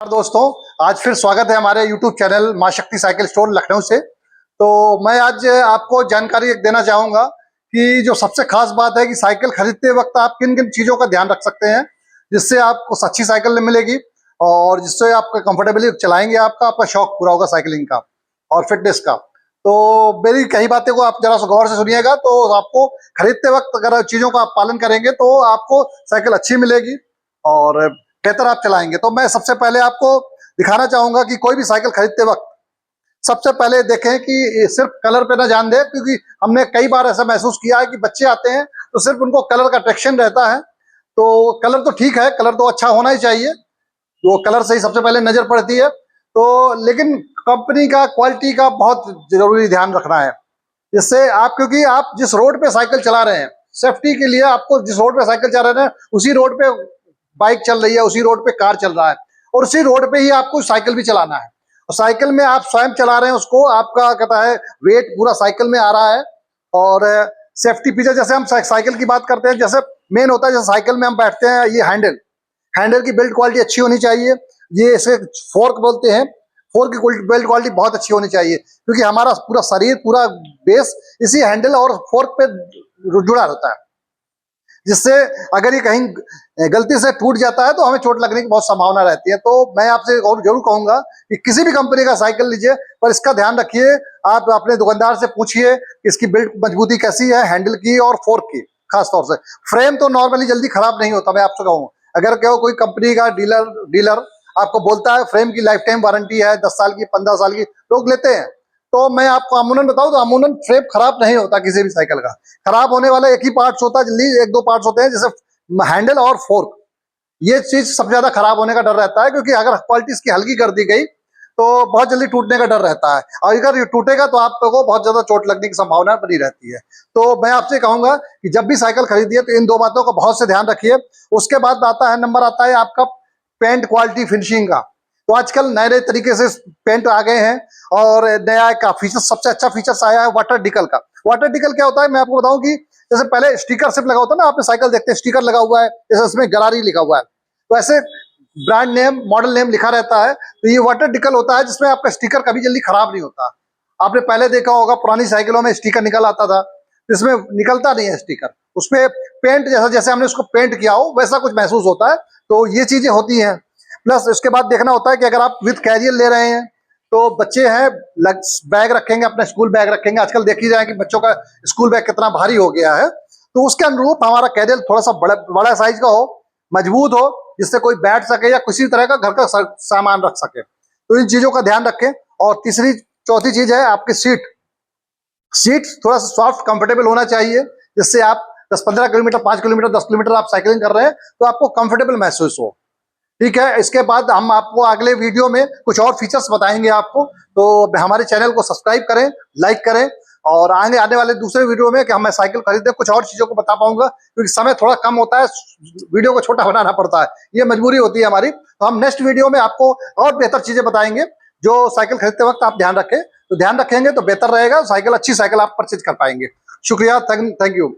दोस्तों, आज फिर स्वागत है हमारे YouTube चैनल मां शक्ति साइकिल स्टोर लखनऊ से। तो मैं आज आपको जानकारी एक देना चाहूंगा कि जो सबसे खास बात है कि साइकिल खरीदते वक्त आप किन किन चीज़ों का ध्यान रख सकते हैं जिससे आपको अच्छी साइकिल मिलेगी और जिससे आप कंफर्टेबली चलाएंगे। आपका शौक पूरा होगा साइकिलिंग का और फिटनेस का। तो मेरी कई बातें को आप जरा सा गौर से सुनिएगा तो आपको खरीदते वक्त अगर चीज़ों का आप पालन करेंगे तो आपको साइकिल अच्छी मिलेगी और बेहतर आप चलाएंगे। तो मैं सबसे पहले आपको दिखाना चाहूंगा कि कोई भी साइकिल खरीदते वक्त सबसे पहले देखें कि सिर्फ कलर पे ना ध्यान दें, क्योंकि हमने कई बार ऐसा महसूस किया है कि बच्चे आते हैं तो सिर्फ उनको कलर का अट्रैक्शन रहता है। तो कलर तो ठीक है, कलर तो अच्छा होना ही चाहिए, वो कलर से ही सबसे पहले नजर पड़ती है। तो लेकिन कंपनी का, क्वालिटी का बहुत जरूरी ध्यान रखना है, जिससे आप, क्योंकि आप जिस रोड पे साइकिल चला रहे हैं, सेफ्टी के लिए आपको जिस रोड पे साइकिल चला रहे हैं उसी रोड पे बाइक चल रही है, उसी रोड पे कार चल रहा है और उसी रोड पे ही आपको साइकिल भी चलाना है। और साइकिल में आप स्वयं चला रहे हैं उसको, आपका कहता है वेट पूरा साइकिल में आ रहा है। और सेफ्टी फीचर, जैसे हम साइकिल की बात करते हैं, जैसे मेन होता है जैसे साइकिल में हम बैठते हैं, ये हैंडल की बिल्ड क्वालिटी अच्छी होनी चाहिए। ये इसे फोर्क बोलते हैं, फोर्क की बिल्ड क्वालिटी बहुत अच्छी होनी चाहिए, क्योंकि हमारा पूरा शरीर, पूरा बेस इसी हैंडल और फोर्क पे जुड़ा रहता है, जिससे अगर ये कहीं गलती से टूट जाता है तो हमें चोट लगने की बहुत संभावना रहती है। तो मैं आपसे और जरूर कहूंगा कि किसी भी कंपनी का साइकिल लीजिए पर इसका ध्यान रखिए, आप अपने दुकानदार से पूछिए कि इसकी बिल्ड मजबूती कैसी है, हैंडल की और फोर्क की। खासतौर से फ्रेम तो नॉर्मली जल्दी खराब नहीं होता, मैं आपसे कहूँ। अगर क्या कोई कंपनी का डीलर आपको बोलता है फ्रेम की लाइफ टाइम वारंटी है, 10 साल की, 15 साल की लोग लेते हैं, तो मैं आपको अमूमन बताऊं तो अमूमन फ्रेम खराब नहीं होता किसी भी साइकिल का। खराब होने वाला एक ही पार्ट्स होता है, जल्दी एक दो पार्ट्स होते हैं, जैसे हैंडल और फोर्क। ये चीज सबसे ज्यादा खराब होने का डर रहता है, क्योंकि अगर क्वालिटी इसकी हल्की कर दी गई तो बहुत जल्दी टूटने का डर रहता है, और अगर ये टूटेगा तो आपको बहुत ज्यादा चोट लगने की संभावना बनी रहती है। तो मैं आपसे कहूंगा कि जब भी साइकिल खरीदिए तो इन दो बातों का बहुत से ध्यान रखिए। उसके बाद नंबर आता है आपका पेंट क्वालिटी, फिनिशिंग का। तो आजकल नए नए तरीके से पेंट आ गए हैं और नया का फीचर, सबसे अच्छा फीचर्स आया है वाटर डिकल का। वाटर डिकल क्या होता है, मैं आपको बताऊं कि जैसे पहले स्टिकर सिर्फ लगा होता है ना, आपने साइकिल देखते हैं स्टिकर लगा हुआ है, जैसे उसमें गरारी लिखा हुआ है, तो ऐसे ब्रांड नेम, मॉडल नेम लिखा रहता है। तो ये वाटर डिकल होता है जिसमें आपका स्टिकर कभी जल्दी खराब नहीं होता। आपने पहले देखा होगा पुरानी साइकिलों में स्टिकर निकल आता था, इसमें निकलता नहीं है स्टिकर, उसमें पेंट जैसा, जैसे हमने उसको पेंट किया हो वैसा कुछ महसूस होता है। तो ये चीजें होती हैं। प्लस इसके बाद देखना होता है कि अगर आप विद कैरियर ले रहे हैं, तो बच्चे हैं बैग रखेंगे, अपना स्कूल बैग रखेंगे। आजकल देखी जाए कि बच्चों का स्कूल बैग कितना भारी हो गया है, तो उसके अनुरूप हमारा कैरियर थोड़ा सा बड़ा साइज का हो, मजबूत हो, जिससे कोई बैठ सके या किसी तरह का घर का सामान रख सके। तो इन चीजों का ध्यान रखें। और चौथी चीज है आपकी सीट थोड़ा सा सॉफ्ट, कंफर्टेबल होना चाहिए, जिससे आप 10-15 किलोमीटर, 5 किलोमीटर, 10 किलोमीटर आप साइकिलिंग कर रहे हैं तो आपको कंफर्टेबल महसूस हो। ठीक है, इसके बाद हम आपको अगले वीडियो में कुछ और फीचर्स बताएंगे आपको। तो हमारे चैनल को सब्सक्राइब करें, लाइक करें, और आने वाले दूसरे वीडियो में कि हम साइकिल खरीदे कुछ और चीजों को बता पाऊंगा, क्योंकि समय थोड़ा कम होता है, वीडियो को छोटा बनाना पड़ता है, ये मजबूरी होती है हमारी। तो हम नेक्स्ट वीडियो में आपको और बेहतर चीजें बताएंगे जो साइकिल खरीदते वक्त आप ध्यान रखें। तो ध्यान रखेंगे तो बेहतर रहेगा, साइकिल, अच्छी साइकिल आप परचेज कर पाएंगे। शुक्रिया, थैंक यू।